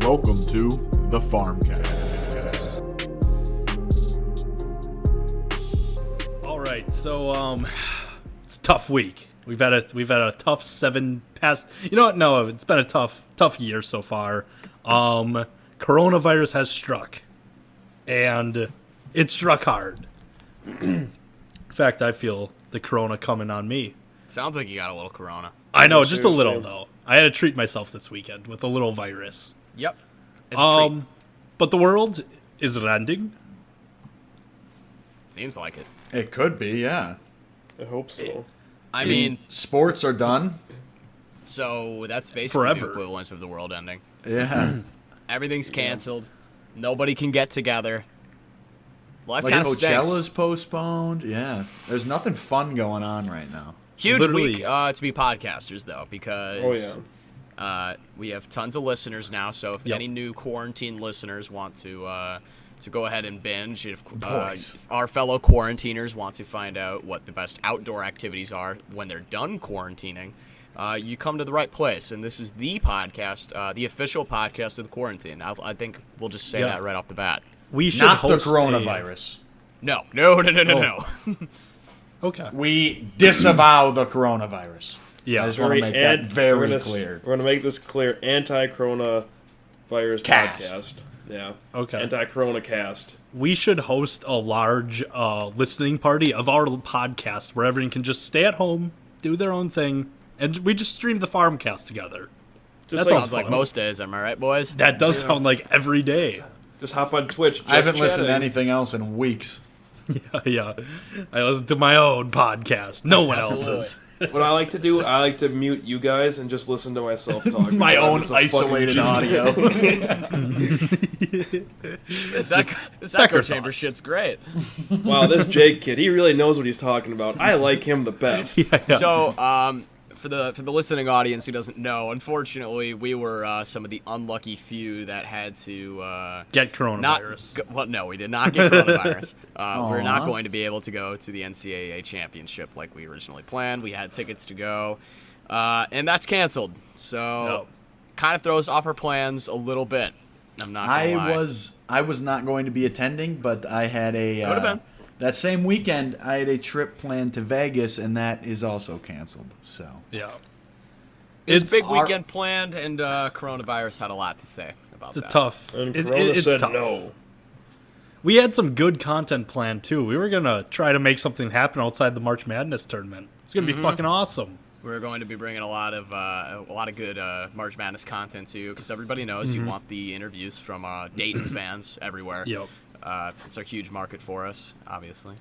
welcome to the Farmcast. All right, so it's a tough week. We've had a tough past. You know what? No, it's been a tough year so far. Coronavirus has struck, and it struck hard. In fact, I feel the corona coming on me. Sounds like you got a little corona. I know, just a little though. I had to treat myself this weekend with a little virus. Yep. It's a treat. But the world, is it ending? Seems like it. It could be, yeah. I hope so. I mean, sports are done. so that's basically Forever. the equivalent of the world ending. Yeah. Everything's canceled. Nobody can get together. Life Like kind of stinks. Coachella's postponed. Yeah. There's nothing fun going on right now. Huge Literally. week to be podcasters, though, because we have tons of listeners now. So if Yep. any new quarantine listeners want to go ahead and binge, if our fellow quarantiners want to find out what the best outdoor activities are when they're done quarantining, you come to the right place. And this is the podcast, the official podcast of the quarantine. I think we'll just say that right off the bat. We should Not the host coronavirus. No. Okay. We disavow the coronavirus. Yeah. I just want to make that very clear. We're going to make this clear. Anti-coronavirus podcast. Yeah. Okay. Anti-CoronaCast. We should host a large listening party of our podcast where everyone can just stay at home, do their own thing, and we just stream the Farmcast together. Just That like, sounds Sounds like most days, am I right, boys? That does sound like every day. just hop on Twitch. I haven't just listened to chatting. anything else in weeks. Yeah. I listen to my own podcast. No one else's. What I like to do, I like to mute you guys and just listen to myself talk. My own It's a fucking isolated cheat. audio. This echo chamber shit's great. Wow, this Jake kid, he really knows what he's talking about. I like him the best. Yeah. So, for the listening audience who doesn't know, unfortunately, we were some of the unlucky few that had to Get coronavirus. no, we did not get coronavirus. We're not going to be able to go to the NCAA championship like we originally planned. We had tickets to go, and that's canceled. So, kind of throws off our plans a little bit. I'm not gonna lie. I was not going to be attending, but I had Could have been. that same weekend I had a trip planned to Vegas, and that is also canceled. So Yeah. It's a big our- weekend planned, and coronavirus had a lot to say about It's that. tough. And It- Corona it's said tough. no. We had some good content planned, too. We were going to try to make something happen outside the March Madness tournament. It's going to be fucking awesome. We're going to be bringing a lot of good March Madness content to you because everybody knows you want the interviews from Dayton fans everywhere. Yep. It's a huge market for us, obviously.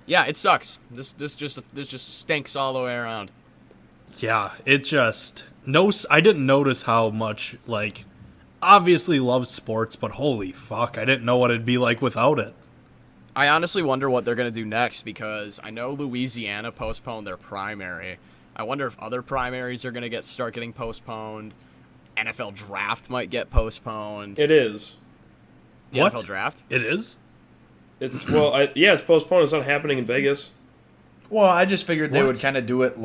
Yeah, it sucks. This just stinks all the way around. Yeah, it just... I didn't notice how much, obviously love sports, but holy fuck, I didn't know what it'd be like without it. I honestly wonder what they're going to do next because I know Louisiana postponed their primary. I wonder if other primaries are going to start getting postponed. NFL draft might get postponed. It is. The What? NFL draft? It is? It's it's postponed. It's not happening in Vegas. well, I just figured they What? would kind of do it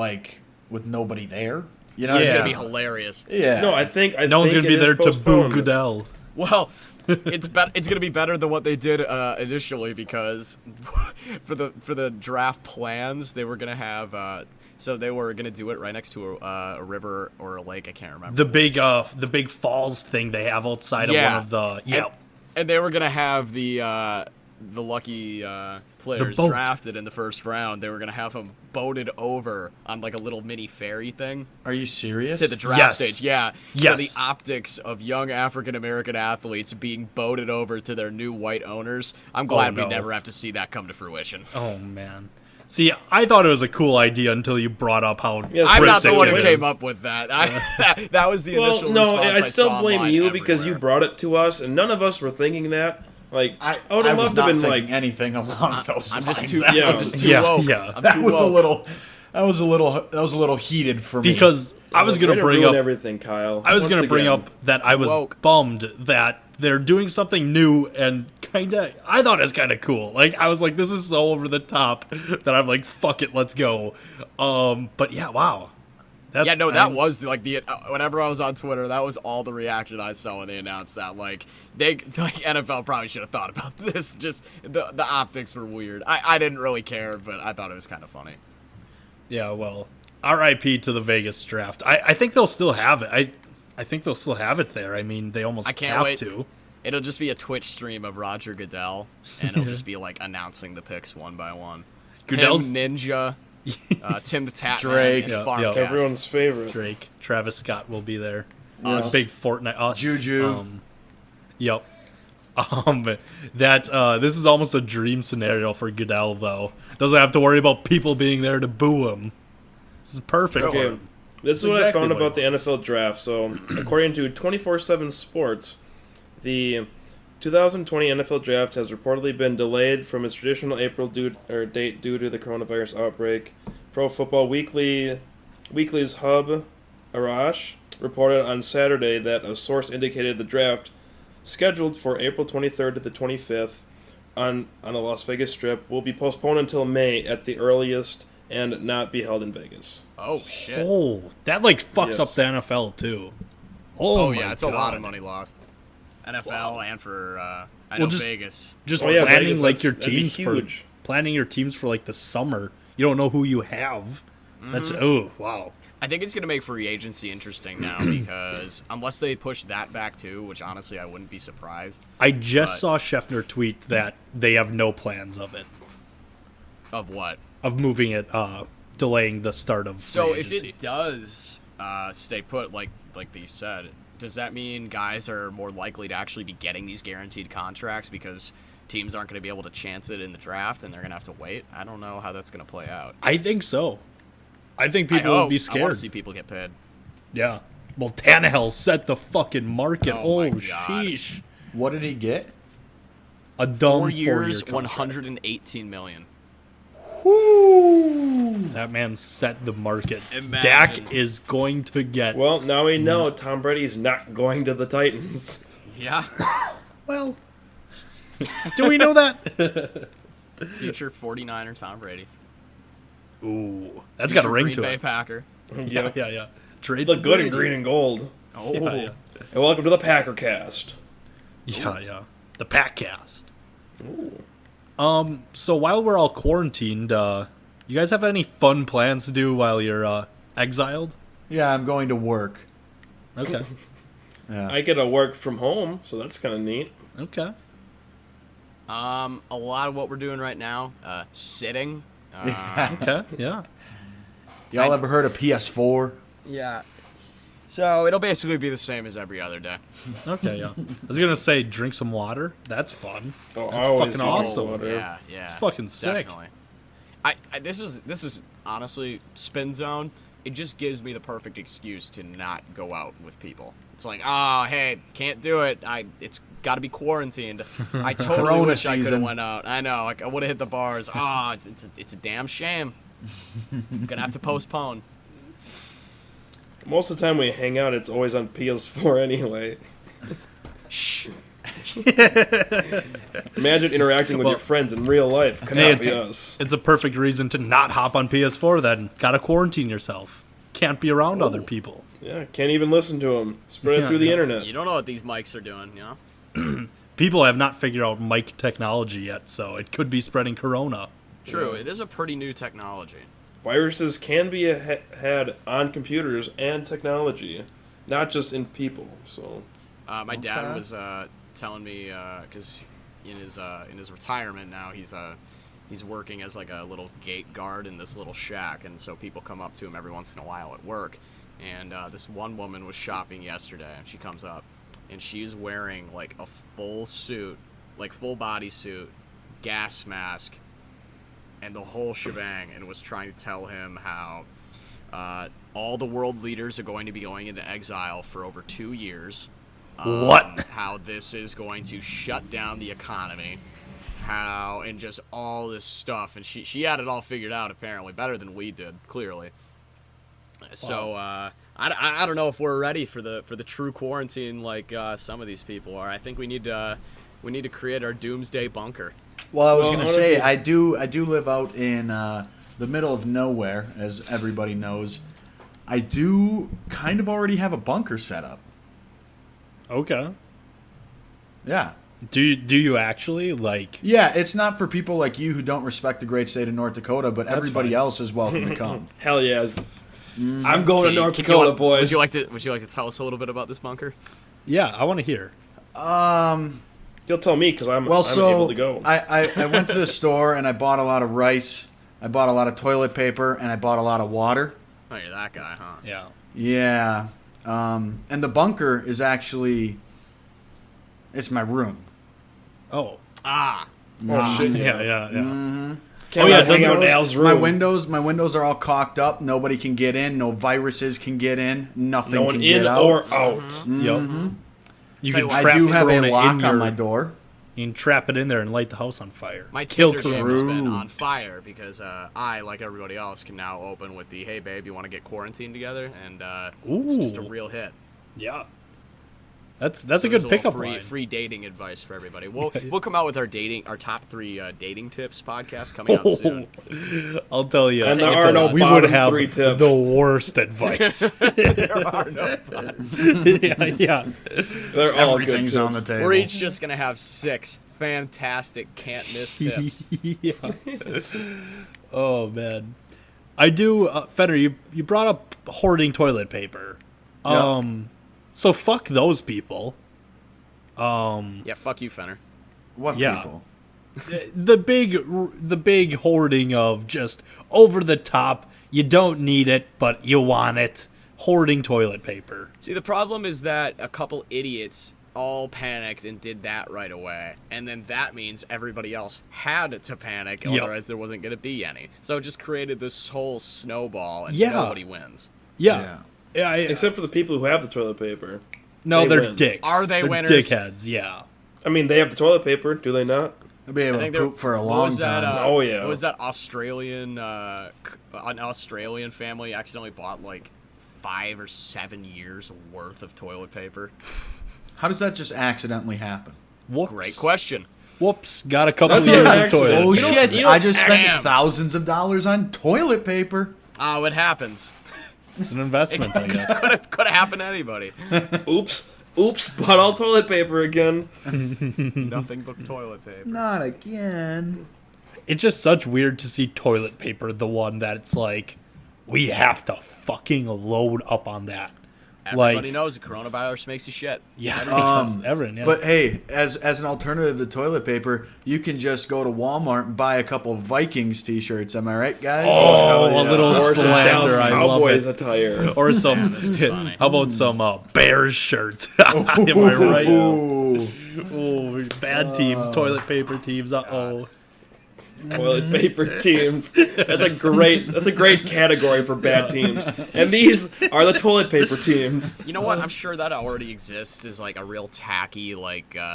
with nobody there. You know? It's Yeah. going to be hilarious. Yeah. No, I think No one's going to be there to boo Goodell. Well, it's going to be better than what they did initially because for the draft plans they were going to have so they were going to do it right next to a river or a lake. I can't remember. The big falls thing they have outside of one of the... And they were going to have the lucky players boat. drafted in the first round. They were going to have them boated over on a little mini ferry thing Are you serious? to the draft Yes. stage. Yeah. Yes. So the optics of young African American athletes being boated over to their new white owners. I'm glad we no. never have to see that come to fruition. Oh, man. See, I thought it was a cool idea until you brought up how... Yes, I'm not the one who ridiculous. came up with that. That was the initial Well, no, response I still saw blame online you because you everywhere. brought it to us, and none of us were thinking that. I would have was loved to not have been thinking anything along those I'm lines. just too, Yeah. I'm just too Yeah, woke. yeah. I'm that too was woke. that was a little heated for me. Because I was going Way to to bring ruin up... everything, Kyle. I was Once going to bring again. up that I was woke. bummed that they're doing something new and I thought it was kind of cool. I was like, this is so over the top that I'm like, fuck it, let's go. But yeah, wow. Yeah, no, that was like the whenever I was on Twitter, that was all the reaction I saw when they announced that. Like NFL probably should have thought about this. Just the optics were weird. I didn't really care, but I thought it was kind of funny. Yeah, well, R.I.P. to the Vegas draft. I think they'll still have it. I think they'll still have it there. I mean, they almost I can't have wait. to. It'll just be a Twitch stream of Roger Goodell, and it'll just be like announcing the picks one by one. Goodell's Him, Ninja, Tim the Tatman, Drake. and Yeah, Farmcast. yeah. Everyone's favorite. Drake, Travis Scott will be there. Us. Big Fortnite. Us. Juju. Yep. This is almost a dream scenario for Goodell, though. Doesn't have to worry about people being there to boo him. This is perfect for Okay, him. this is That's what exactly I found what about he the wants. NFL draft. So, according to 24/7 Sports, the 2020 NFL draft has reportedly been delayed from its traditional April date due to the coronavirus outbreak. Pro Football Weekly's Hub Arash reported on Saturday that a source indicated the draft, scheduled for April 23rd to the 25th on the Las Vegas Strip, will be postponed until May at the earliest and not be held in Vegas. Oh shit! Oh, that like fucks Yes. up the NFL too. Oh my yeah, it's a lot of God. money lost. NFL and for I Well, know just- Vegas. Just Oh, yeah, planning Vegas, like your that'd be teams for huge. planning your teams for like the summer. You don't know who you have. That's oh wow. I think it's going to make free agency interesting now because unless they push that back too, which honestly I wouldn't be surprised. I just But- saw Scheffner tweet that they have no plans of it, Of what? of moving it, delaying the start of So free if agency. it does stay put, like you said, does that mean guys are more likely to actually be getting these guaranteed contracts because teams aren't going to be able to chance it in the draft and they're going to have to wait? I don't know how that's going to play out. I think so. I think I people will hope. be I want scared. to see people get paid. Yeah. Well, Tannehill set the fucking market. Oh, my Oh, God. sheesh. What did he get? A dumb 4 years, contract. 118 million. That man set the market. Imagine. Dak is going to get. Well, now we know Tom Brady's not going to the Titans. Yeah. Well, do we know that? Future 49er Tom Brady. Ooh, that's got a Future ring Green to Bay it. Packer. Yeah. Trade Look for good in Brady. green and gold. Oh. Yeah. And welcome to the PackerCast. Yeah. The Packcast. So while we're all quarantined, you guys have any fun plans to do while you're exiled? Yeah, I'm going to work. Okay. Yeah. I get to work from home, so that's kind of neat. Okay. A lot of what we're doing right now, sitting. Okay. Yeah. Y'all ever heard of PS4? Yeah. So it'll basically be the same as every other day. Okay. Yeah. I was gonna say drink some water. That's fun. Oh, That's I always fucking do awesome. water. Yeah. It's fucking sick. Definitely. This is honestly spin zone. It just gives me the perfect excuse to not go out with people. It's like, oh, hey, can't do it. It's got to be quarantined. I totally Corona wish I could have season. went out. I know, like, I would have hit the bars. Ah, it's a damn shame. Gonna have to postpone. Most of the time we hang out, it's always on PS4 anyway. Shh. Imagine interacting with Well, your friends in real life. Could hey, not be us. It's a perfect reason to not hop on PS4 then. Gotta quarantine yourself. Can't be around other people. Yeah, can't even listen to them. Spread it Yeah, through the yeah. internet. You don't know what these mics are doing, you know? People have not figured out mic technology yet, so it could be spreading corona. True, it is a pretty new technology. Viruses can be had on computers and technology, not just in people. So My dad Okay. was telling me because in his retirement now he's working as like a little gate guard in this little shack, and so people come up to him every once in a while at work. And this one woman was shopping yesterday, and she comes up, and she's wearing like a full suit, like full body suit, gas mask, and the whole shebang, and was trying to tell him how all the world leaders are going to be going into exile for over 2 years. What? How this is going to shut down the economy, and just all this stuff, and she had it all figured out apparently better than we did, clearly. So I don't know if we're ready for the true quarantine like some of these people are. I think we need to create our doomsday bunker. Well, I was Well, gonna honestly- say I do live out in the middle of nowhere, as everybody knows. I do kind of already have a bunker set up. Okay. Yeah. Do you actually like? Yeah, it's not for people like you who don't respect the great state of North Dakota, but everybody fine. else is welcome to come. Hell yes. I'm going to North Dakota, boys. Would you like to tell us a little bit about this bunker? Yeah, I want to hear. You'll tell me because I'm So able to go. I went to the store and I bought a lot of rice, I bought a lot of toilet paper, and I bought a lot of water. Oh, you're that guy, huh? Yeah. Yeah. And the bunker is actually, it's my room. Oh. Ah. Oh shit! Yeah. Can't Oh, yeah, hang out in those- Al's room. My windows are all caulked up. Nobody can get in. No viruses can get in. Nothing No one can in get out. or out. Yep. You Tell you can what, I trap do have a Corona lock in on your, my door. You can trap it in there and light the house on fire. My Kill Tinder game has been Corona. on fire because I, like everybody else, can now open with the "Hey babe, you want to get quarantined together?" and it's just a Ooh. real hit. Yeah. That's a So good there's little pickup free, line. free dating advice for everybody. We'll come out with our top 3 dating tips podcast coming out soon. I'll tell you. And there are no we bottom would have 3 tips. the worst advice. There are no. yeah. They're all good Everything's on the tips. table. We're each just gonna have 6 fantastic can't miss tips. Yeah. Oh man, I do. Fenner, you brought up hoarding toilet paper. Yep. So fuck those people. Yeah, fuck you, Fenner. What Yeah. people? The big hoarding of just over the top. You don't need it, but you want it. Hoarding toilet paper. See, the problem is that a couple idiots all panicked and did that right away, and then that means everybody else had to panic, Yep. otherwise there wasn't going to be any. So it just created this whole snowball, and Yeah. nobody wins. Yeah. Except for the people who have the toilet paper. No, They they're win. dicks. Are they They're winners? Dickheads. Yeah. I mean, they have the toilet paper, do they not? I'll be able I to think there poop for a what long was that, time. Oh, yeah. What was that Australian? An Australian family accidentally bought like 5 or 7 years worth of toilet paper. How does that just accidentally happen? Whoops. Great question. Whoops. Got a couple That's years not an of toilet. accident. Oh You don't- shit! you don't I just spent Damn. thousands of dollars on toilet paper. Oh, it happens. It's an investment, I guess. Could have happened to anybody. Oops. Bought all toilet paper again. Nothing but toilet paper. Not again. It's just such weird to see toilet paper, the one that it's like, we have to fucking load up on that. Everybody knows the coronavirus makes you shit. Yeah, Um, everyone, yeah. But hey, as an alternative to toilet paper, you can just go to Walmart and buy a couple Vikings t-shirts. Am I right, guys? Oh, Hell a little Or some slander, Dallas I love Cowboys it. attire. Or some, this is funny. how about some Bears shirts? Am I right? Ooh. Oh, bad teams, toilet paper teams. Uh-oh. Toilet paper teams. That's a great category for bad teams. And these are the toilet paper teams. You know what? I'm sure that already exists as like a real tacky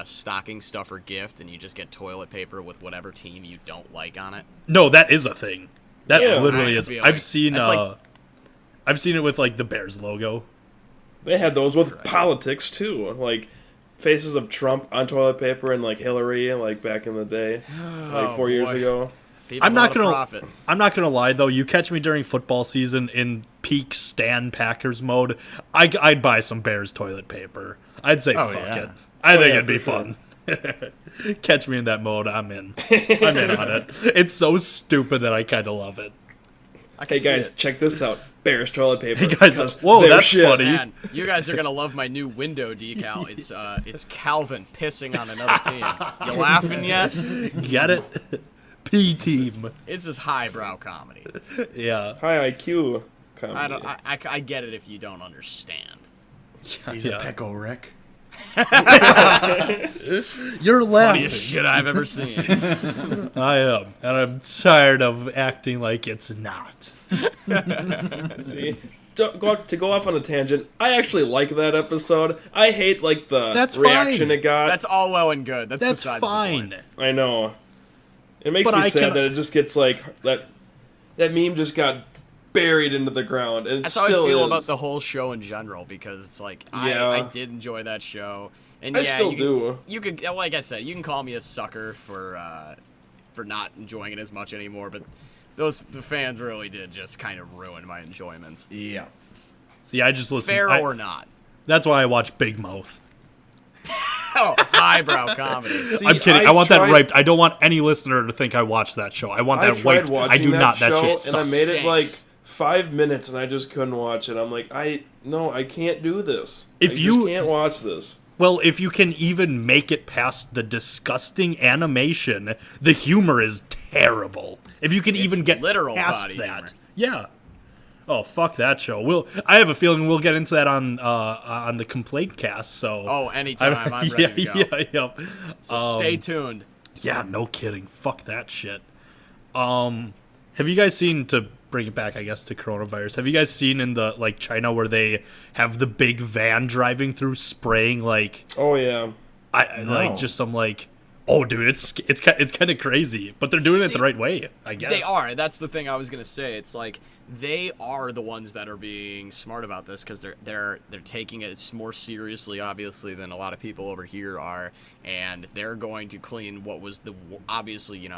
stocking stuffer gift, and you just get toilet paper with whatever team you don't like on it. No, that is a thing. That Yeah. literally I is. feel I've like seen that's like- I've seen it with like the Bears logo. They had those with Christ. politics too, like faces of Trump on toilet paper and like Hillary, like back in the day, like 4 years boy. ago. People I'm not know how to gonna. profit. I'm not gonna lie though. You catch me during football season in peak Stan Packers mode, I'd buy some Bears toilet paper. I'd say Oh, fuck yeah. it. I think yeah, it'd be for fun. Catch me in that mode. I'm in. I'm in on it. It's so stupid that I kind of love it. I can Hey see guys, it. check this out. Bears toilet paper. Hey guys, because whoa, they're that's shit. funny. Man, you guys are gonna love my new window decal. It's Calvin pissing on another team. You laughing yet? Get it? P team. It's just highbrow comedy. Yeah. High IQ comedy. I don't. I get it if you don't understand. He's Yeah. a pickle, Rick. You're laughing. Funniest shit I've ever seen. I am, and I'm tired of acting like it's not. See, to go off on a tangent, I actually like that episode. I hate like the That's reaction fine. it got. That's all well and good. That's besides the fine. point. I know. It makes But me I sad can- that it just gets like that meme just got buried into the ground, and it That's how still I feel is. about the whole show in general, because it's like Yeah. I did enjoy that show, and I yeah, still you do. You could, like I said, you can call me a sucker for not enjoying it as much anymore, but the fans really did just kind of ruin my enjoyment. Yeah. See, I just listen. Fair or not? That's why I watch Big Mouth. Oh, highbrow comedy. See, I'm kidding. I want that tried- raped. I don't want any listener to think I watched that show. I want I that tried raped. watching I do not. That show, shit and sucks. I made it like Stinks. 5 minutes, and I just couldn't watch it. I'm like, I can't do this. If I you- just can't watch this. Well, if you can even make it past the disgusting animation, the humor is terrible. If you can even get literal past body that, humor. yeah. Oh, fuck that show. I have a feeling we'll get into that on the complaint cast. So. Oh, anytime. I'm ready to go. Yeah, yep. So stay tuned. Yeah, no kidding. Fuck that shit. Have you guys seen, to bring it back, I guess, to coronavirus, have you guys seen in the, like, China where they have the big van driving through spraying, like, Oh yeah. like, just some, like, oh, dude, it's kind of crazy, but they're doing it the right way, I guess. They are. That's the thing I was gonna say. It's like they are the ones that are being smart about this because they're taking it more seriously, obviously, than a lot of people over here are, and they're going to clean what was obviously the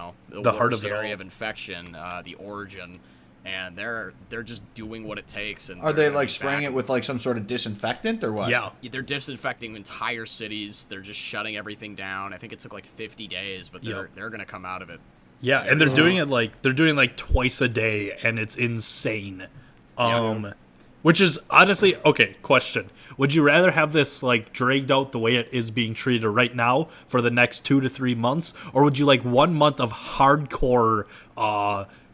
heart worst of it area all. of infection, the origin, and they're just doing what it takes. And Are they're they gonna like be spraying back. it with like some sort of disinfectant or what? Yeah. They're disinfecting entire cities. They're just shutting everything down. I think it took like 50 days, but Yep. they're gonna come out of it. Yeah, and they're doing it twice a day, and it's insane. Which is honestly okay. Question: would you rather have this like dragged out the way it is being treated right now for the next 2 to 3 months, or would you like 1 month of hardcore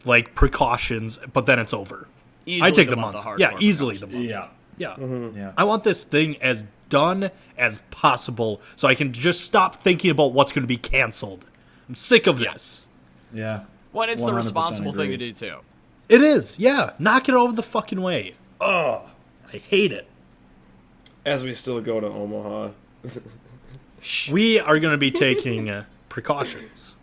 like precautions, but then it's over? Easily I take the the month month. of Yeah, hardcore easily the precautions. month. Yeah. Yeah. Yeah. I want this thing as done as possible so I can just stop thinking about what's going to be canceled. I'm sick of this. Yeah. Well, and it's the 100% responsible thing to agree. do too. It is, yeah. Knock it over the fucking way. Oh, I hate it. As we still go to Omaha. We are going to be taking precautions.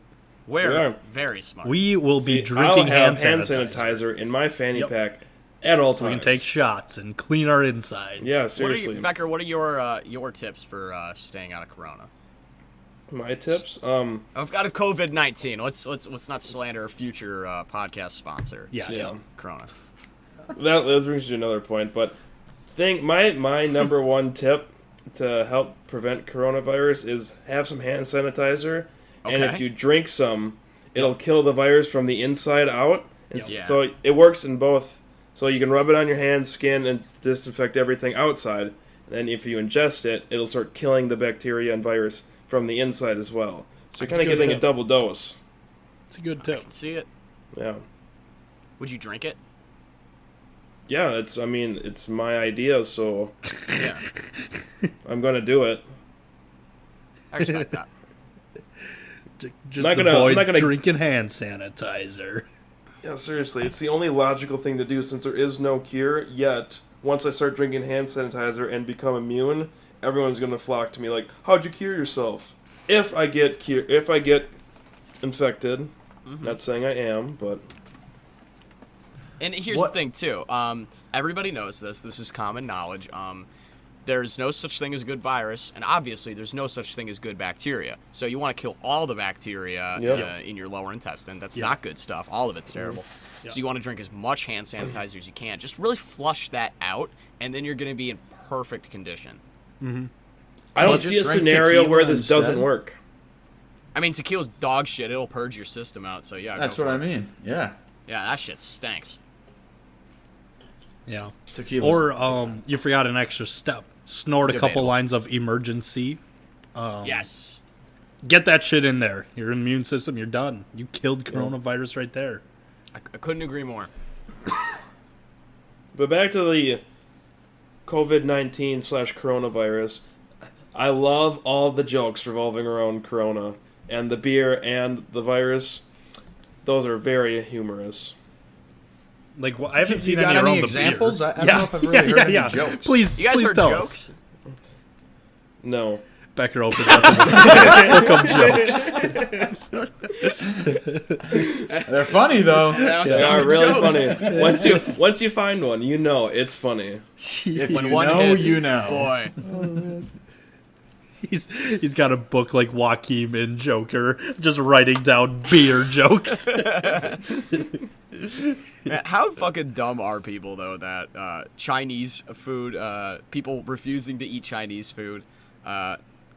We're Yeah. very smart. We will be See, drinking I'll have hand sanitizer. in my fanny Yep. pack at all times. We can take shots and clean our insides. Yeah, What are seriously. Becker, what are your tips for staying out of Corona? My tips? Out of COVID-19. Let's not slander a future podcast sponsor. Yeah. Corona. that brings you to another point, but my number one tip to help prevent coronavirus is have some hand sanitizer, and Okay. if you drink some, it'll kill the virus from the inside out. And Yeah. so it works in both. So you can rub it on your hands, skin, and disinfect everything outside. And then if you ingest it, it'll start killing the bacteria and virus from the inside as well. So you're kind of That's a good getting a tip. double dose. It's a good I tip. can see it. Yeah. Would you drink it? Yeah, it's my idea, so Yeah. I'm gonna do it. I respect that. Just Not the gonna- I'm boys not gonna- drinking hand sanitizer. Yeah, seriously, it's the only logical thing to do since there is no cure yet. Once I start drinking hand sanitizer and become immune, everyone's gonna flock to me like, "How'd you cure yourself?" If I get infected, not saying I am, but And here's What- the thing too. Everybody knows this. This is common knowledge. There's no such thing as a good virus, and obviously there's no such thing as good bacteria. So you want to kill all the bacteria Yep. in your lower intestine. That's Yeah. not good stuff. All of it's terrible. So you want to drink as much hand sanitizer as you can. Just really flush that out, and then you're going to be in perfect condition. I don't Well, see a just drink scenario tequila where this instead. doesn't work. I mean, tequila's dog shit. It'll purge your system out. So yeah, That's go what for I it. mean. Yeah. Yeah, that shit stinks. Yeah. Tequila. Or you forgot an extra step. Snort a couple Debatable. lines of emergency. Yes. Get that shit in there. Your immune system, you're done. You killed coronavirus right there. I couldn't agree more. But back to the COVID-19/coronavirus. I love all the jokes revolving around Corona and the beer and the virus. Those are very humorous. Like, well, I haven't You seen got any around any the examples? beer. I don't know if I've really heard any jokes. Please, You guys please heard tell jokes? us. No. Becker opened up a book of jokes. They're funny though. That was They some are really jokes. funny. Once you find one, you know it's funny. If When you one know, hits, you know. boy. He's got a book like Joaquin in Joker, just writing down beer jokes. Man, how fucking dumb are people though that Chinese food, people refusing to eat Chinese food,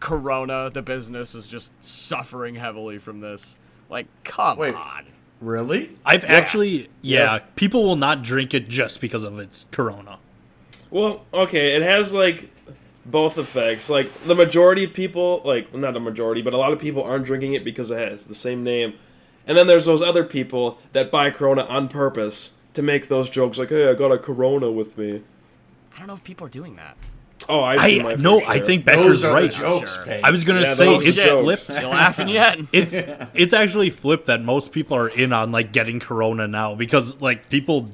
Corona, the business, is just suffering heavily from this. Like, come Wait. on. Really? I've actually, people will not drink it just because of its Corona. Well, okay, it has like both effects. Like the majority of people, like not a majority, but a lot of people aren't drinking it because it has the same name. And then there's those other people that buy Corona on purpose to make those jokes like, "Hey, I got a Corona with me." I don't know if people are doing that. Oh, I've seen my fair share. I think Becker's Those are right. the jokes, Sure. Pate. I was gonna Yeah, say those it's jokes. flipped. You laughing yet? It's actually flipped that most people are in on like getting Corona now because like people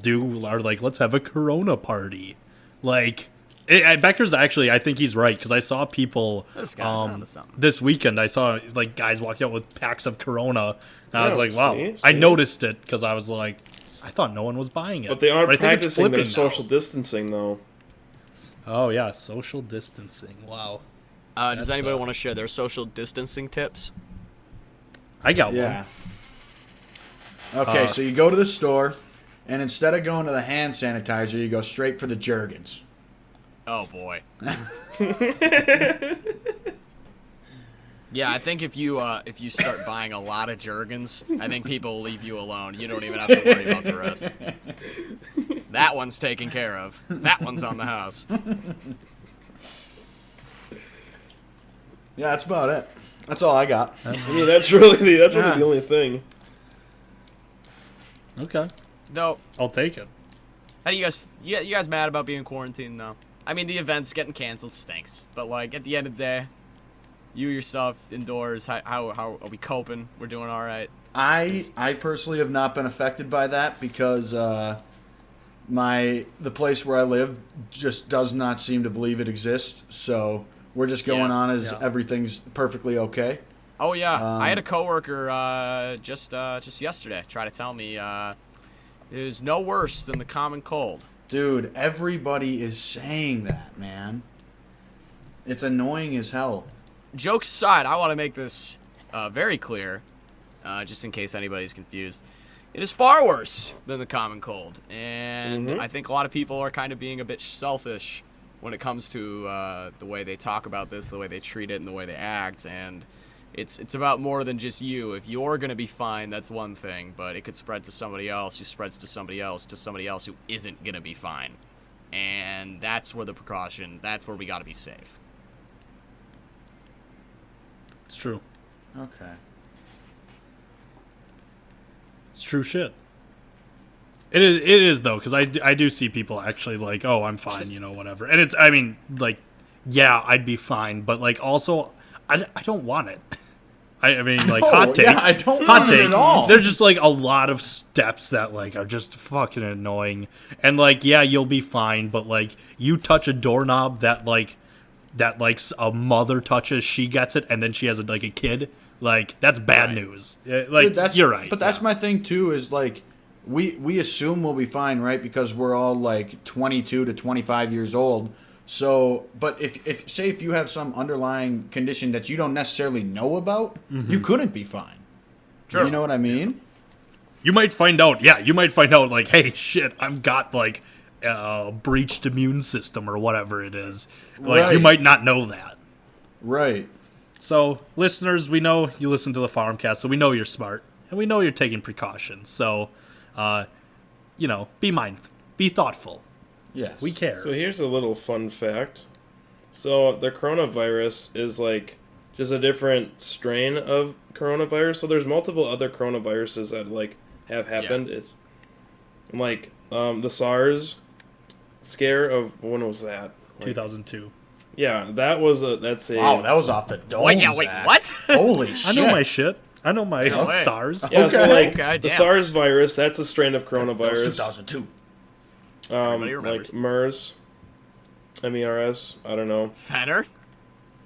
are like, let's have a Corona party. Like Becker's actually, I think he's right because I saw people This guy's onto something. this weekend. I saw like guys walking out with packs of Corona, and I was Oh, like, wow. see? I noticed it because I was like, I thought no one was buying it. But they aren't I think it's practicing their flipping now. social distancing though. Oh yeah, social distancing. Wow. Does That's, anybody want to share their social distancing tips? I got Yeah. one. Okay, so you go to the store, and instead of going to the hand sanitizer, you go straight for the Jergens. Oh boy. Yeah, I think if you start buying a lot of Jergens, I think people will leave you alone. You don't even have to worry about the rest. That one's taken care of. That one's on the house. Yeah, that's about it. That's all I got. I mean, that's really the only thing. Okay, No, I'll take it. how do you guys? You guys mad about being quarantined though? I mean, the event's getting canceled stinks, but like at the end of the day, you yourself indoors, how are we coping? We're doing all right. I personally have not been affected by that because the place where I live just does not seem to believe it exists. So we're just going Yeah, on as yeah. everything's perfectly okay. Oh yeah, I had a coworker just yesterday try to tell me there's no worse than the common cold. Dude, everybody is saying that, man. It's annoying as hell. Jokes aside, I want to make this very clear, just in case anybody's confused. It is far worse than the common cold, and I think a lot of people are kind of being a bit selfish when it comes to the way they talk about this, the way they treat it, and the way they act. And it's about more than just you. If you're gonna be fine, that's one thing, but it could spread to somebody else, who spreads to somebody else who isn't gonna be fine. And that's where that's where we gotta be safe. It's true. Okay. It's true shit. It is though, because I do see people actually like, oh, I'm fine, whatever. And it's, I mean, like, yeah, I'd be fine, but like also, I don't want it. I mean, like, hot take. Yeah, I don't hot want it take. at all. There's just like a lot of steps that like are just fucking annoying. And like, yeah, you'll be fine, but like, you touch a doorknob that a mother touches, she gets it, and then she has a kid. Like, that's bad news. Like, Dude, you're right. But that's my thing too. Is like we assume we'll be fine, right? Because we're all like 22 to 25 years old. So, but if you have some underlying condition that you don't necessarily know about, you couldn't be fine. Sure. You know what I mean? You might find out, like, hey, shit, I've got, like, a breached immune system or whatever it is. Like, you Right. might not know that. Right. So, listeners, we know you listen to the Farmcast, so we know you're smart, and we know you're taking precautions. So, be mindful. Be thoughtful. Yes. We care. So here's a little fun fact. So the coronavirus is like just a different strain of coronavirus. So there's multiple other coronaviruses that like have happened. Yeah. It's like the SARS scare of when was that? Like, 2002. Yeah, that's a Wow, that was off the dome. Wait, what? Holy shit! I know my shit. I know my No way. SARS. yeah. So like Okay, the damn. SARS virus, that's a strain of That was coronavirus. 2002. Everybody remembers. Like MERS, MERS. I don't know. Fenner?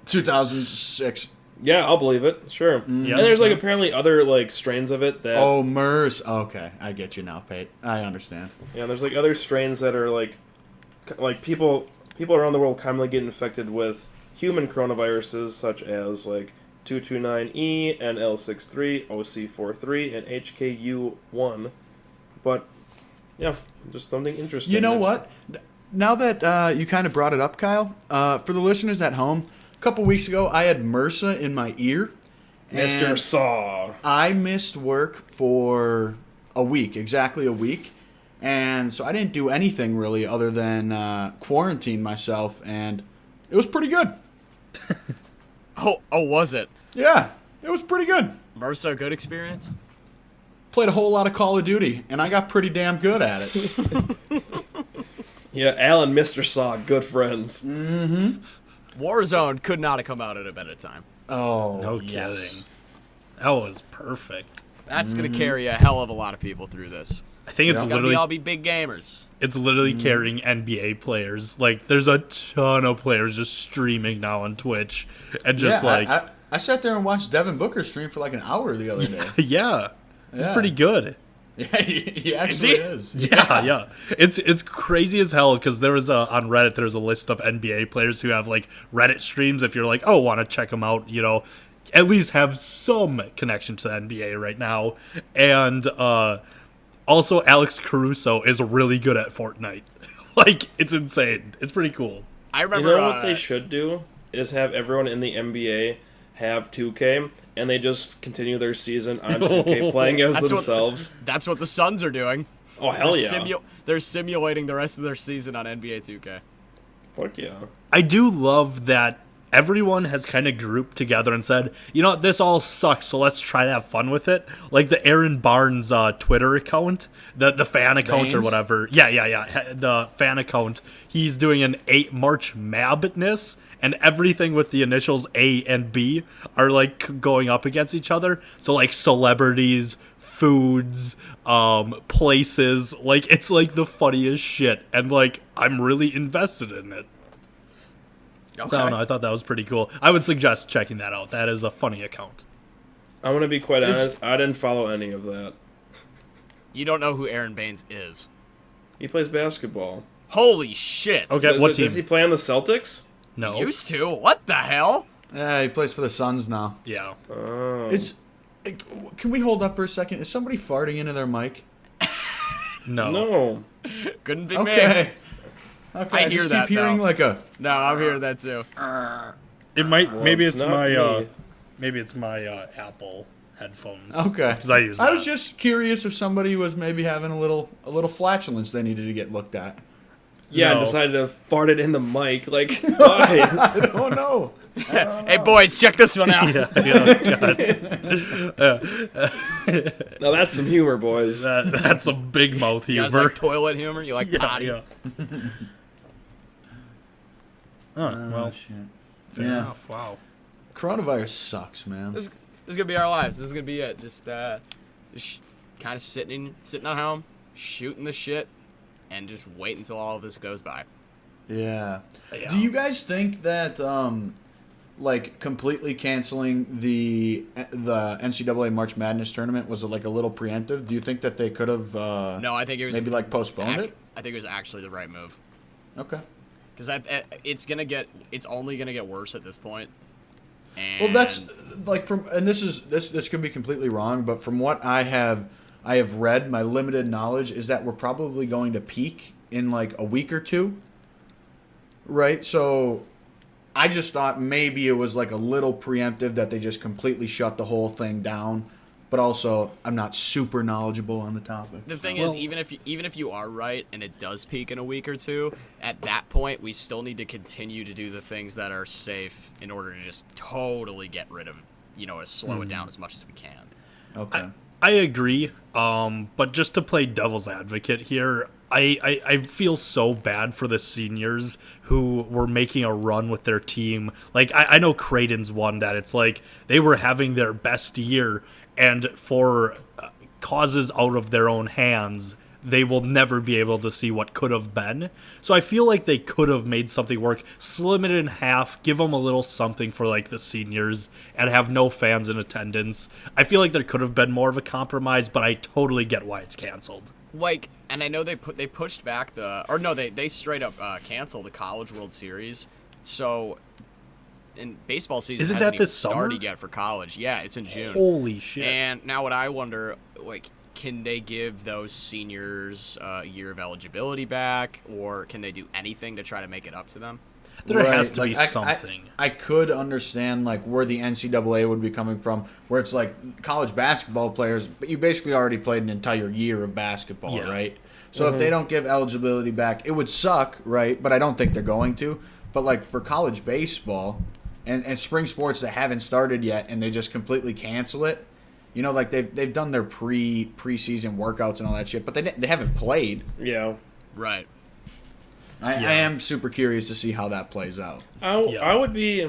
2006. Yeah, I'll believe it. Sure. Yeah. And there's like apparently other like strains of it that Oh, MERS. Okay, I get you now, Pate. I understand. yeah, there's like other strains that are like people around the world commonly get infected with human coronaviruses such as like 229E, NL63, OC43, and HKU1. But yeah, just something interesting. You know what? Now that you kind of brought it up, Kyle, for the listeners at home, a couple weeks ago I had MRSA in my ear. Mr. and Saw. I missed work for exactly a week. And so I didn't do anything really other than quarantine myself, and it was pretty good. Oh, was it? Yeah, it was pretty good. MRSA a good experience? Played a whole lot of Call of Duty, and I got pretty damn good at it. Yeah, Al and Mr. Saw, good friends. Mm-hmm. Warzone could not have come out at a better time. Oh, No yes. kidding. That was perfect. That's going to carry a hell of a lot of people through this. I think it's It's going to literally all be big gamers. it's literally carrying NBA players. Like there's a ton of players just streaming now on Twitch and just I sat there and watched Devin Booker stream for like an hour the other day. yeah. It's Yeah. pretty good. Yeah, he actually he? is. Yeah. It's crazy as hell because there was on Reddit there's a list of NBA players who have like Reddit streams. If you're like, oh, want to check them out, at least have some connection to the NBA right now. And also Alex Caruso is really good at Fortnite. Like it's insane. It's pretty cool. I You remember know what they should do is have everyone in the NBA have 2K, and they just continue their season on 2K playing as That's themselves. that's what the Suns are doing. Oh, hell yeah. They're simulating the rest of their season on NBA 2K. Fuck yeah. I do love that everyone has kind of grouped together and said, this all sucks, so let's try to have fun with it. Like the Aaron Barnes Twitter account, the fan account or Baines? whatever. Yeah. The fan account. He's doing an 8 March Madness, and everything with the initials A and B are like going up against each other. So like celebrities, foods, places, like it's like the funniest shit, and like I'm really invested in it. Okay. So I don't know. I thought that was pretty cool. I would suggest checking that out. That is a funny account. I'm going to be quite honest, I didn't follow any of that. You don't know who Aaron Baines is. He plays basketball. Holy shit. Okay, what team? Does he play on the Celtics? No. Used to? What the hell? Yeah, he plays for the Suns now. Yeah. Oh. Can we hold up for a second? Is somebody farting into their mic? No. No. Couldn't be me. Okay. Okay, I I hear just that, keep hearing though. like a. No, I'm hearing that too. It might. Well, maybe it's it's not my. me. Maybe it's my Apple headphones. Okay. Because I use. I That. was just curious if somebody was maybe having a little flatulence they needed to get looked at. Yeah, I No. decided to fart it in the mic. Like, why? I don't know. Hey, boys, check this one out. Now that's some humor, boys. That's a big mouth You guys humor. like toilet humor? You like potty? Yeah. Oh, well, shit. fair Yeah. enough. Wow. Coronavirus sucks, man. This is gonna be our lives. This is gonna be it. Just kind of sitting at home, shooting the shit, and just wait until all of this goes by. Yeah. Yeah. Do you guys think that like completely canceling the NCAA March Madness tournament was like a little preemptive? Do you think that they could have No, I think it was maybe like postponed it? I think it was actually the right move Okay. because it's only gonna get worse at this point. And Well, that's like this could be completely wrong, but from what I have read, my limited knowledge is that we're probably going to peak in like a week or two. Right? So I just thought maybe it was like a little preemptive that they just completely shut the whole thing down. But also, I'm not super knowledgeable on the topic. The thing is, even if you are right and it does peak in a week or two, at that point we still need to continue to do the things that are safe in order to just totally get rid of, slow it down as much as we can. Okay. I agree. But just to play devil's advocate here, I feel so bad for the seniors who were making a run with their team. Like, I know Creighton's one that it's like they were having their best year, and for causes out of their own hands, they will never be able to see what could have been. So I feel like they could have made something work, slim it in half, give them a little something for like the seniors, and have no fans in attendance. I feel like there could have been more of a compromise, but I totally get why it's canceled. Like, and I know they pushed back they straight up canceled the College World Series. So and baseball season Isn't hasn't that even this summer? started yet for college. Yeah, it's in June. Holy shit. And now what I wonder, like, can they give those seniors a year of eligibility back, or can they do anything to try to make it up to them? There has to be Like, something. I could understand like where the NCAA would be coming from, where it's like college basketball players, but you basically already played an entire year of basketball, Yeah. right? So if they don't give eligibility back, it would suck, right? But I don't think they're going to. But like for college baseball and spring sports that haven't started yet, and they just completely cancel it, you know, like they've done their preseason workouts and all that shit, but they haven't played. Yeah. Right. I am super curious to see how that plays out. I would be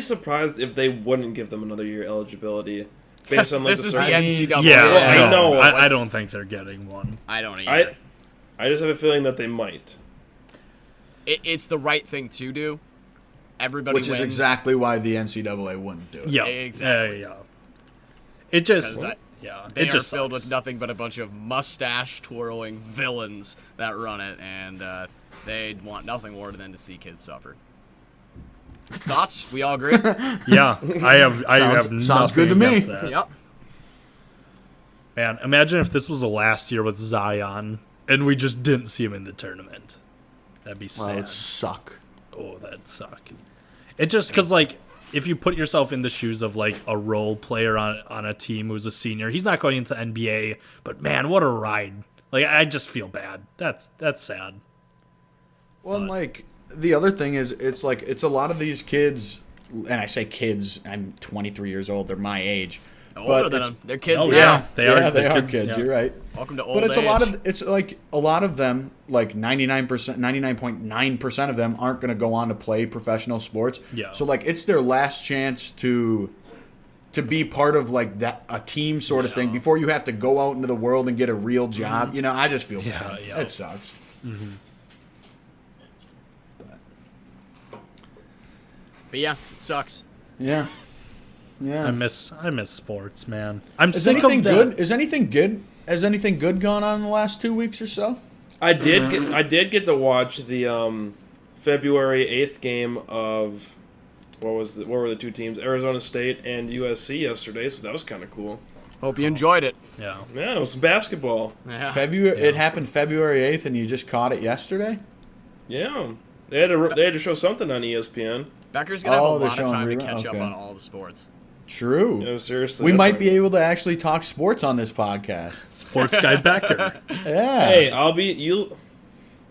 surprised if they wouldn't give them another year eligibility based on like This is the certain- NCAA. Yeah, I know. I don't think they're getting one. I don't either. I just have a feeling that they might. It's the right thing to do. Everybody Which wins. is exactly why the NCAA wouldn't do it. Yeah, Exactly. yeah. It just, 'Cause yeah, They it are just filled sucks. with nothing but a bunch of mustache-twirling villains that run it, and they want nothing more than to see kids suffer. Thoughts? We all agree? Yeah, I have nothing sounds good to me. against that. Yep. Man, imagine if this was the last year with Zion and we just didn't see him in the tournament. That'd be That sad. would suck. Oh, that'd suck. It just because, like, if you put yourself in the shoes of, like, a role player on a team who's a senior, he's not going into NBA, but, man, what a ride. Like, I just feel bad. That's sad. Well, and like the other thing is, it's like it's a lot of these kids, and I say kids. I'm 23 years old. They're my age. Older But than it's- them. They're kids Oh, now. yeah. They are kids. yeah. You're right. Welcome to old But it's age. a lot of them, like 99.9% of them aren't going to go on to play professional sports. Yeah. So like it's their last chance to be part of like that a team sort of thing Yeah. before you have to go out into the world and get a real job. You know, I just feel bad. Yeah. It sucks. But yeah, it sucks. Yeah. Yeah. I miss sports, man. I'm Is sick anything of that. good? Is anything good? Has anything good gone on in the last 2 weeks or so? I did get to watch the February 8th game of what were the two teams, Arizona State and USC yesterday, so that was kind of cool. Hope you enjoyed it. Yeah. Yeah, it was basketball. Yeah. February. It happened February 8th, and you just caught it yesterday. Yeah. They had to show something on ESPN. Becker's going to have Oh, a they're lot of showing time to rerun? catch up Okay. on all the sports. True. No, seriously. We that's might like- be able to actually talk sports on this podcast. Sports guy Becker. Yeah. Hey,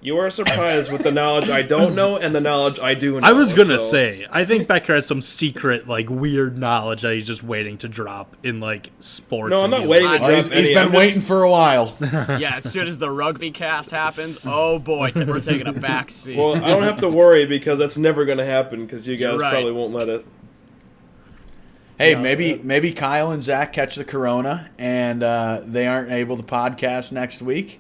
you are surprised with the knowledge I don't know and the knowledge I do know. I was gonna so- say, I think Becker has some secret, like, weird knowledge that he's just waiting to drop in, like, sports. No, I'm and not be waiting like, to Oh, drop he's any. been I'm just- waiting for a while. Yeah, as soon as the rugby cast happens, oh boy, we're taking a back seat. Well, I don't have to worry because that's never going to happen because you guys Right. probably won't let it. Hey, maybe Kyle and Zach catch the corona and they aren't able to podcast next week,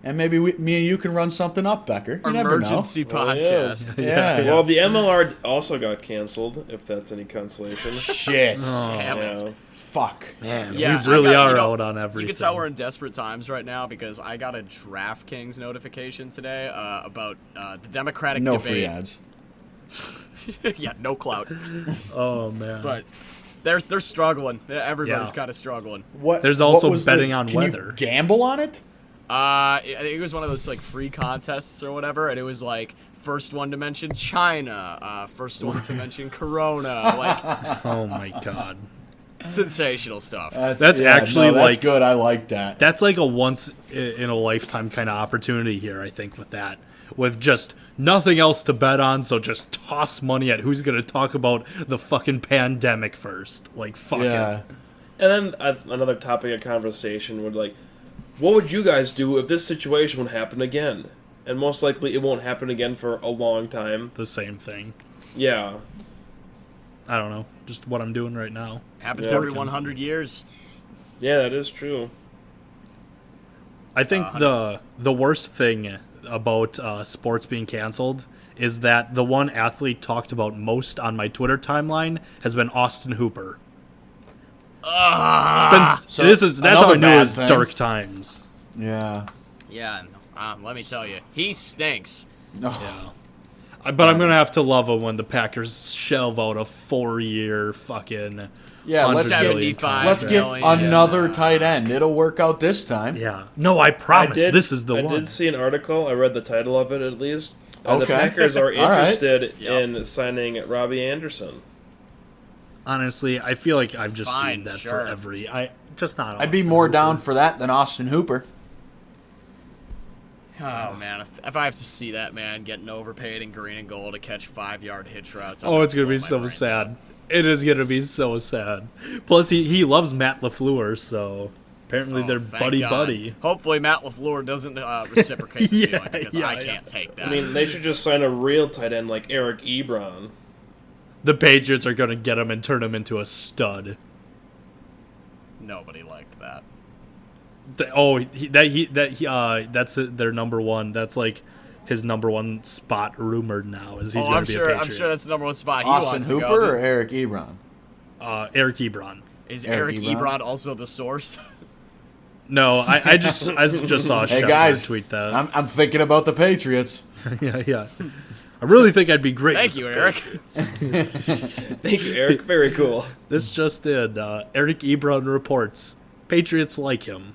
and maybe me and you can run something up, Becker. You never know. Emergency Oh, yeah. podcast. Yeah. Well, the MLR also got canceled, if that's any consolation. Shit. Damn it. Yeah. Fuck. Man, Yeah, we really I got- are you know, out on everything. You can tell we're in desperate times right now because I got a DraftKings notification today about the Democratic No debate. free ads. Yeah, no clout. Oh, man. But they're struggling. Everybody's Yeah. kind of struggling. What? There's what also was betting on can weather. You gamble on it? I think it was one of those like free contests or whatever, and it was like first one to mention China, first one to mention Corona, like Oh, my God. sensational stuff. That's actually, that's like- good. I like that. That's like a once-in-a-lifetime kind of opportunity here, I think, with that. With just nothing else to bet on, so just toss money at who's going to talk about the fucking pandemic first. Like, fuck Yeah. it. And then another topic of conversation would what would you guys do if this situation would happen again? And most likely it won't happen again for a long time. The same thing. Yeah. I don't know. Just what I'm doing right now. Happens Yeah. every 100 years. Yeah, that is true. I think the worst thing about sports being canceled is that the one athlete talked about most on my Twitter timeline has been Austin Hooper. It's been, So, that's how I another knew it bad was thing. dark times. Yeah. Yeah, let me tell you, he stinks. Yeah. But I'm gonna have to love him when the Packers shelve out a 4-year fucking. Yeah, let's get 75 let's get million. another tight end. It'll work out this time. Yeah. No, I promise. This is the I one. did see an article. I read the title of it at least. The Okay. Packers are All right. interested Yep. in signing Robbie Anderson. Honestly, I feel like I've just Fine, seen that sure. for every. Just not. I'd be Austin more Hooper. down for that than Austin Hooper. Oh man, if I have to see that man getting overpaid in green and gold to catch 5-yard hitch routes, Oh, it's gonna be blow my so brains sad. out. It is gonna be so sad. Plus, he loves Matt LaFleur, so apparently Oh, they're thank God. buddy. Hopefully Matt LaFleur doesn't reciprocate the Yeah, feeling because yeah, I yeah. can't take that. I mean, they should just sign a real tight end like Eric Ebron. The Patriots are gonna get him and turn him into a stud. nobody liked that. That's their number one. That's like his number one spot rumored now. Is he's gonna I'm be sure. a I'm Patriot. sure that's the number one spot he Austin wants to Hooper go. or Eric Ebron? Eric Ebron. Is Eric Eric Ebron? Ebron also the source? No, I just saw a Hey Schefter guys, tweet that. I'm thinking about the Patriots. yeah. I really think I'd be great. Thank with you, the Eric. Thank you, Eric. Very cool. This just in. Eric Ebron reports Patriots like him.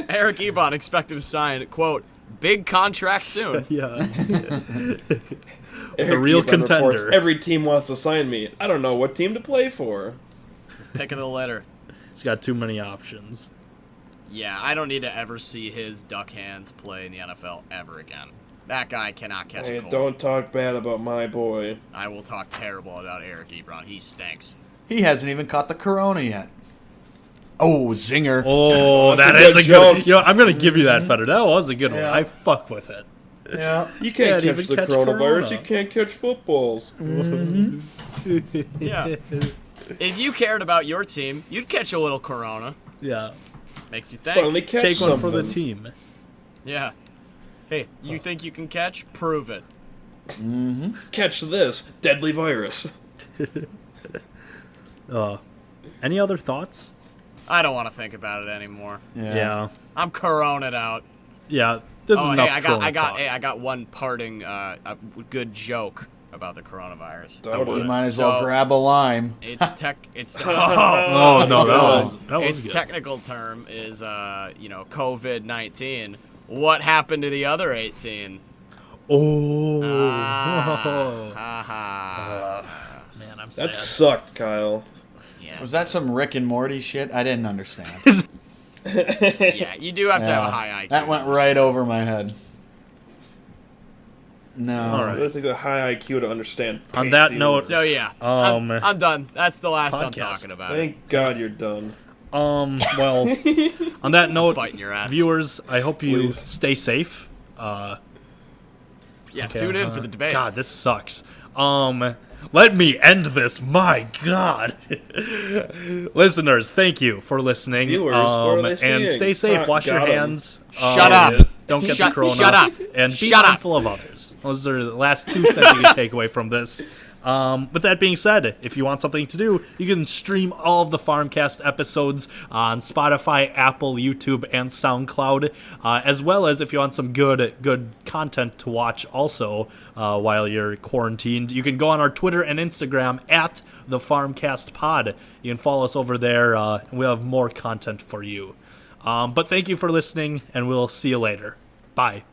Eric Ebron expected to sign, quote, big contract soon. Yeah. Eric real Ebron reports, contender. every team wants to sign me. I don't know what team to play for. His pick of the litter. He's got too many options. Yeah, I don't need to ever see his duck hands play in the NFL ever again. That guy cannot catch Hey, a cold. don't talk bad about my boy. I will talk terrible about Eric Ebron. He stinks. He hasn't even caught the corona yet. Oh, zinger. Oh, That's that a is good a good. joke. You know, I'm gonna give you that, Feder. That was a good one. Yeah. I fuck with it. Yeah. You can't Can't catch even the catch coronavirus. corona. You can't catch footballs. Yeah. If you cared about your team, you'd catch a little corona. Yeah. Makes you Finally think. catch Take one something. for the team. Yeah. Hey, you think you can catch? Prove it. Catch this deadly virus. Any other thoughts? I don't want to think about it anymore. Yeah. I'm corona'd out. Yeah. This is Oh, enough. hey, I Corona talk. got one parting a good joke about the coronavirus. Doubt You it. might as well So- grab a lime. It's tech. It's Oh no, that was its good. technical term is COVID-19. What happened to the other 18? Oh. Ha ha. Man, I'm sad. That sucked, Kyle. Yeah. Was that some Rick and Morty shit? I didn't understand. Yeah, you do have to have a high IQ. That went right over my head. No. All right. It takes a high IQ to understand. On that paint note- So yeah, I'm done. That's the last I'm Podcast. talking about. Thank God you're done. Well, on that note, Fighting your ass. viewers, I hope you Please. stay safe. Yeah, Okay, tune in for the debate. God, this sucks. Let me end this. My God, listeners, thank you for listening. Viewers, what are they and seeing? stay safe. Wash your Got 'em. hands. Shut up. Don't get Shut- the corona. shut up. And be Shut up. mindful of others. Those are the last 2 cents you can take away from this. With that being said, if you want something to do, you can stream all of the Farmcast episodes on Spotify, Apple, YouTube, and SoundCloud, as well as if you want some good content to watch also while you're quarantined, you can go on our Twitter and Instagram at the Farmcast Pod. You can follow us over there. We'll have more content for you. But thank you for listening, and we'll see you later. Bye.